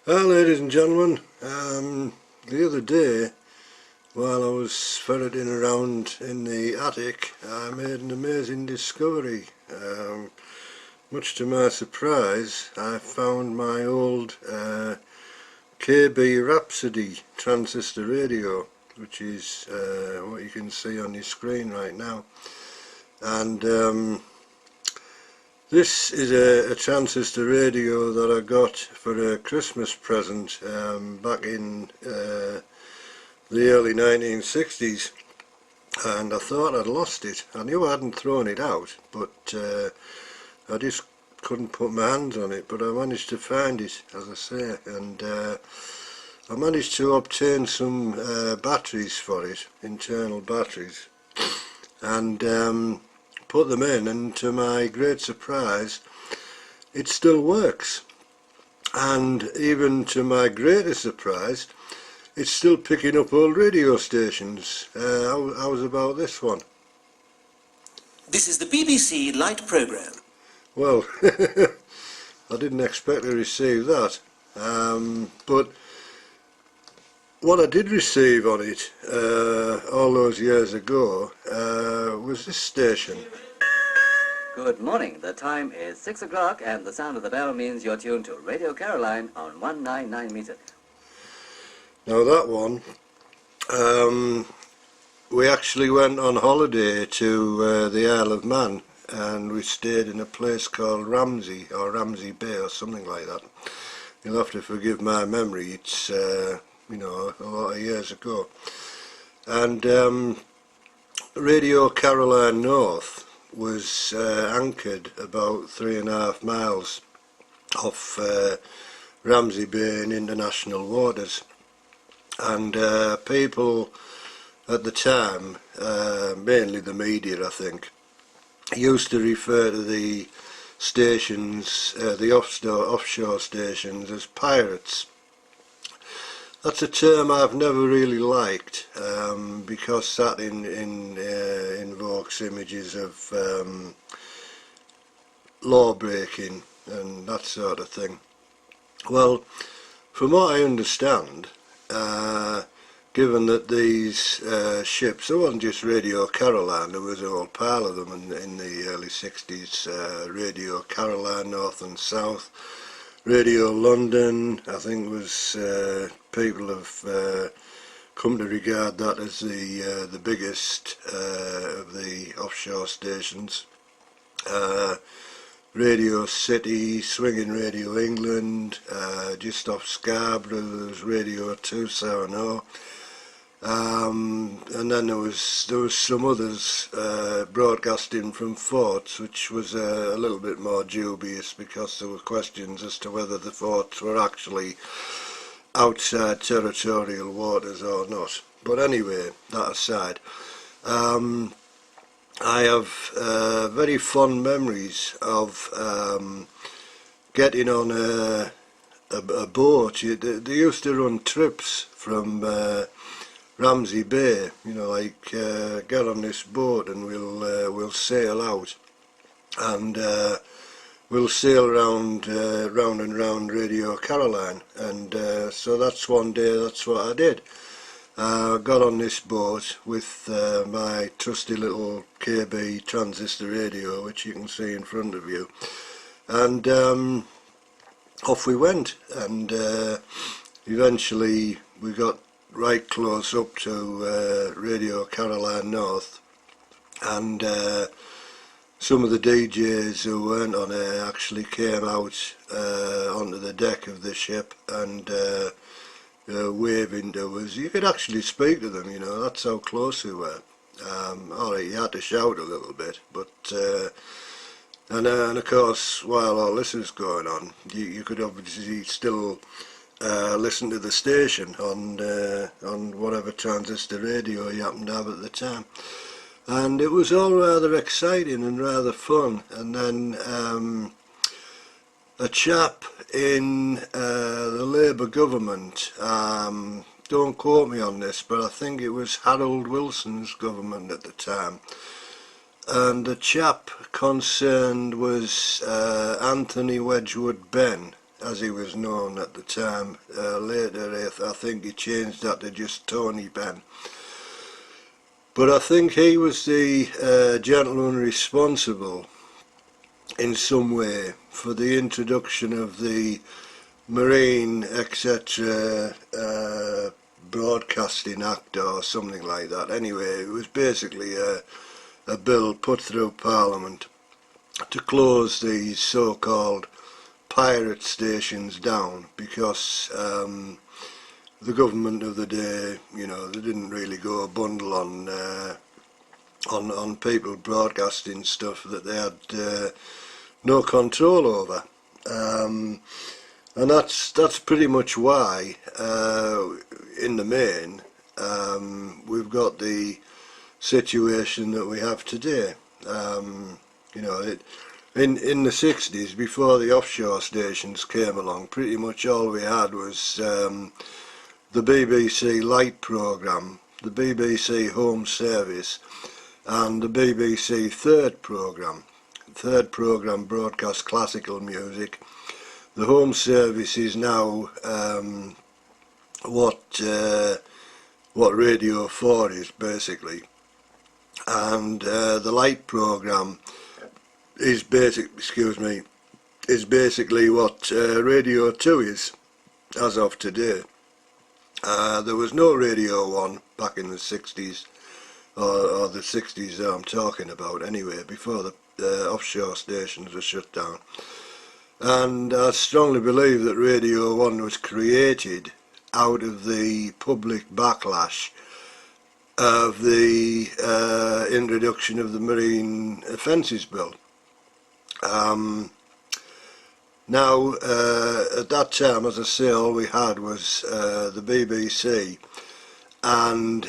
Well, ladies and gentlemen, the other day, while I was ferreting around in the attic, I made an amazing discovery. Much to my surprise, I found my old KB Rhapsody transistor radio, which is what you can see on your screen right now. And this is a transistor radio that I got for a Christmas present back in the early 1960s, and I thought I'd lost it. I knew I hadn't thrown it out, but I just couldn't put my hands on it. But I managed to find it, as I say, and I managed to obtain some batteries for it, internal batteries, and put them in, and to my great surprise it still works, and even to my greatest surprise it's still picking up old radio stations. How's about this one? This is the BBC Light Programme. Well, I didn't expect to receive that, but what I did receive on it all those years ago was this station. Good morning. The time is 6 o'clock and the sound of the bell means you're tuned to Radio Caroline on 199 meter. Now that one, we actually went on holiday to the Isle of Man, and we stayed in a place called Ramsey, or Ramsey Bay or something like that. You'll have to forgive my memory, it's you know, a lot of years ago. And Radio Caroline North was anchored about 3.5 miles off Ramsey Bay in international waters, and people at the time, mainly the media I think, used to refer to the stations, the offshore stations, as pirates. That's a term I've never really liked, because that invokes images of law breaking and that sort of thing. Well, from what I understand, given that these ships, there wasn't just Radio Caroline, there was a whole pile of them in the early 60s, Radio Caroline North and South, Radio London, I think was, people have come to regard that as the biggest of the offshore stations. Radio City, Swinging Radio England, just off Scarborough there was Radio 270, and then there was some others broadcasting from forts, which was a little bit more dubious because there were questions as to whether the forts were actually outside territorial waters or not. But anyway, that aside, I have very fond memories of getting on a boat. They used to run trips from Ramsey Bay, you know, like get on this boat and we'll sail out, and we'll sail round and round Radio Caroline, and so that's one day, that's what I did. I got on this boat with my trusty little KB transistor radio, which you can see in front of you, and off we went, and eventually we got right close up to Radio Caroline North, and some of the DJs who weren't on air actually came out onto the deck of the ship and waving to us. You could actually speak to them, you know, that's how close we were. Alright, you had to shout a little bit, but and of course while all this was going on, you could obviously still listen to the station on whatever transistor radio you happened to have at the time, and it was all rather exciting and rather fun. And then a chap in the Labour government, don't quote me on this, but I think it was Harold Wilson's government at the time, and the chap concerned was Anthony Wedgwood Benn, as he was known at the time. Later I think he changed that to just Tony Benn. But I think he was the gentleman responsible in some way for the introduction of the Marine etc. Broadcasting Act or something like that. Anyway, it was basically a bill put through Parliament to close these so-called pirate stations down, because the government of the day, you know, they didn't really go a bundle on people broadcasting stuff that they had no control over, and that's pretty much why in the main we've got the situation that we have today. You know, in the 60s, before the offshore stations came along, pretty much all we had was the BBC Light programme, the BBC Home Service, and the BBC Third programme. Third programme broadcast classical music. The Home Service is now what Radio 4 is basically, and the Light programme is basically what Radio 2 is as of today. There was no Radio 1 back in the 60s, or the 60s that I'm talking about anyway, before the offshore stations were shut down. And I strongly believe that Radio 1 was created out of the public backlash of the introduction of the Marine Offences Bill. Now, at that time, as I say, all we had was the BBC and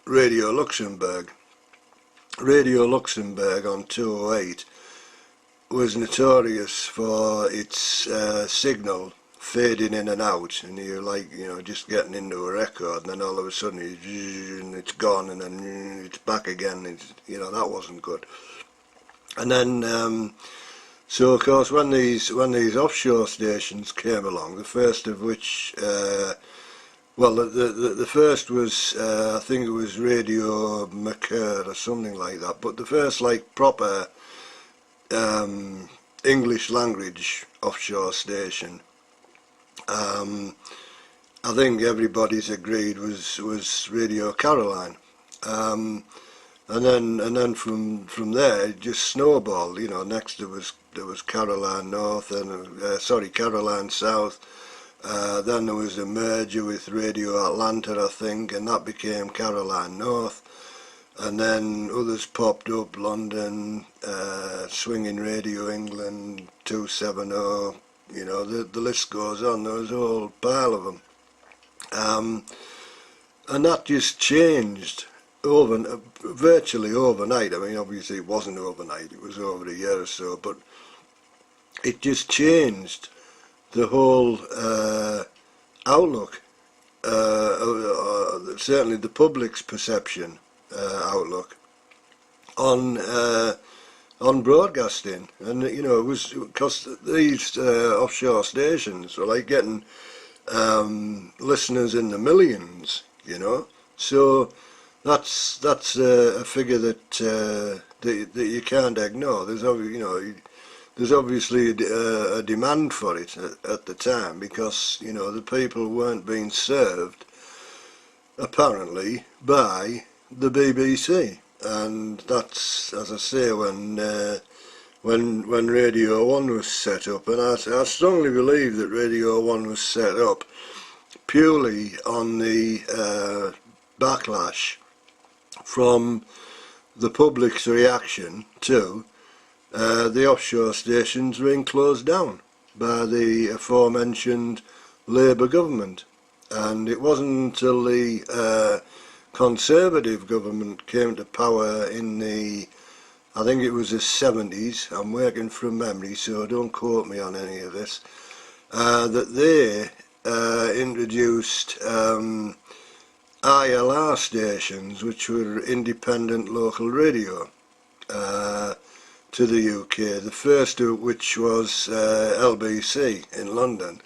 Radio Luxembourg. Radio Luxembourg on 208 was notorious for its signal fading in and out, and you're like, you know, just getting into a record, and then all of a sudden it's gone, and then it's back again. It's, you know, that wasn't good. And then so of course when these offshore stations came along, the first of which well, the first was I think it was Radio McCurd or something like that, but the first like proper English language offshore station, I think everybody's agreed was Radio Caroline. And then from there it just snowballed. You know, next there was Caroline North and Caroline South. Then there was a merger with Radio Atlanta, I think, and that became Caroline North. And then others popped up: London, Swinging Radio England, 270. You know, the list goes on. There was a whole pile of them, and that just changed virtually overnight. I mean, obviously it wasn't overnight, it was over a year or so, but it just changed the whole outlook, certainly the public's perception outlook on broadcasting. And you know, it was because these offshore stations were like getting listeners in the millions, you know, so that's a figure that you can't ignore. There's obviously a demand for it at the time, because you know the people weren't being served apparently by the BBC, and that's, as I say, when Radio 1 was set up, and I strongly believe that Radio 1 was set up purely on the backlash from the public's reaction to the offshore stations being closed down by the aforementioned Labour government. And it wasn't until the Conservative government came to power in the, I think it was the 70s, I'm working from memory so don't quote me on any of this, that they introduced ILR stations, which were independent local radio, to the UK, the first of which was LBC in London,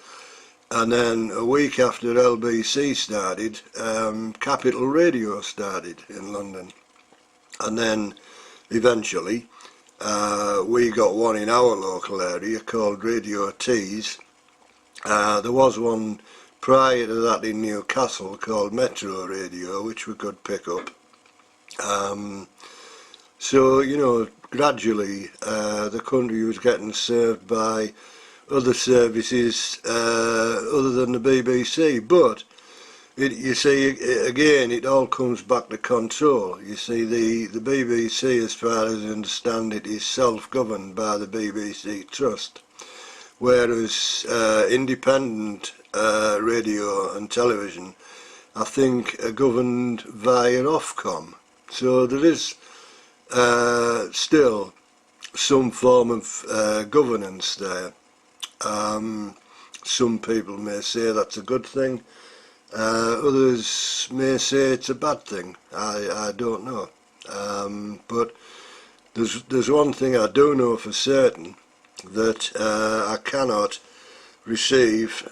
and then a week after LBC started, Capital Radio started in London, and then eventually we got one in our local area called Radio Tees. There was one prior to that in Newcastle called Metro Radio, which we could pick up. So, you know, gradually the country was getting served by other services other than the BBC, but you see, again, it all comes back to control. You see, the BBC, as far as I understand it, is self-governed by the BBC Trust, whereas independent radio and television, I think, are governed via Ofcom. So there is still some form of governance there. Some people may say that's a good thing, others may say it's a bad thing. I don't know, but there's one thing I do know for certain, that I cannot receive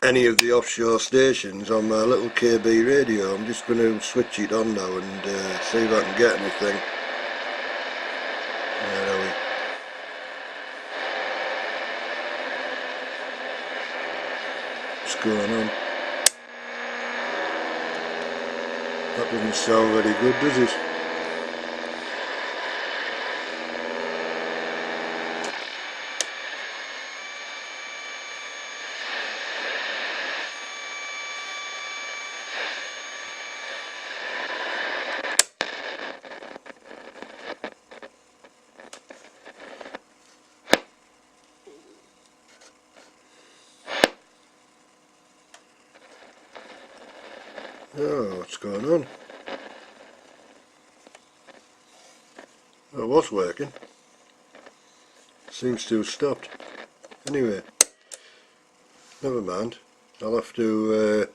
any of the offshore stations on my little KB radio. I'm just going to switch it on now and see if I can get anything. Where are we? What's going on? That doesn't sound very good, does it? Oh, what's going on? Well, it was working. Seems to have stopped. Anyway, never mind. I'll have to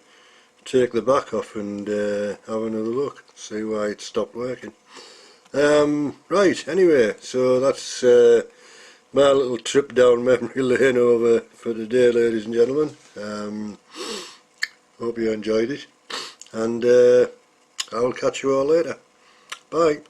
take the back off and have another look, see why it stopped working. Right, anyway, so that's my little trip down memory lane over for the day, ladies and gentlemen. Hope you enjoyed it, and I'll catch you all later. Bye.